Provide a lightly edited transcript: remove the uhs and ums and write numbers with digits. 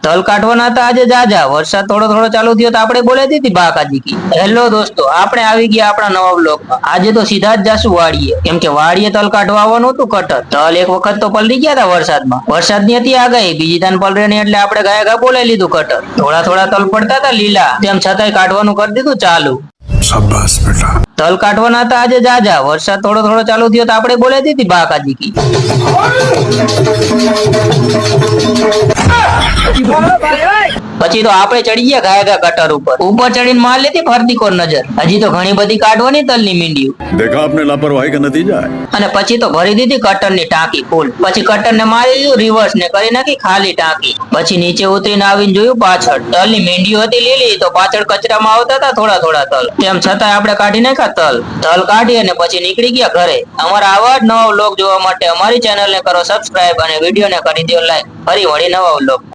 તલ કાઢવાના હતા આજે જાજા, વરસાદ થોડો થોડો ચાલુ થયો તો આપણે બોલાવી દીધી બાકાજી કી। હેલો દોસ્તો, આપણે આવી ગયા આપણા નવા બ્લોગમાં। આજે તો સીધા જ જાશું વાડીએ, કેમ કે વાડીએ તલ કાઢવા આવવાનું હતું કટર। તલ એક વખત તો પલળી ગયા હતા વરસાદમાં, વરસાદની હતી આગાહી, બીજી તાન પલળે નહીં એટલે આપણે ગાયા ગા બોલાવી લીધું કટર। થોડા થોડા તલ પડતા હતા લીલા, તેમ છતાંય કાઢવાનું કરી દીધું ચાલુ। શાબાશ બેટા। તલ કાઢવાના હતા આજે જાજા, વરસાદ થોડો થોડો ચાલુ થયો તો આપણે બોલાવી દીધી બાકાજી કી। પછી તો આપણે ચડી ગયા ગાયગા કટર ઉપર ચડીને માર લેતી ફરતી કોર નજર। હજી તો ઘણી બધી કાઢવાની તલની મીંડીયું। देखा आपने लापरवाही का नतीजा है। અને પછી તો ભરી દીધી કટરની ટાંકી ફૂલ। પછી કટર ને મારી દીધું રિવર્સ ને કરી નાખી ખાલી ટાંકી। પછી નીચે ઉતરીને આવીને જોયું પાછળ તલની મીંડીયું હતી લીલી, તો પાછળ કચરામાં આવતા હતા થોડા થોડા તલ। તેમ છતાં આપણે કાઢી નાખ્યા તલ કાઢી અને પછી નીકળી ગયા ઘરે। અમારા આવા જ નવા વ્લોગ જોવા માટે અમારી ચેનલને કરો સબસ્ક્રાઇબ અને વિડીયોને કરી દો લાઈક। ફરી વળી નવા વ્લોગ।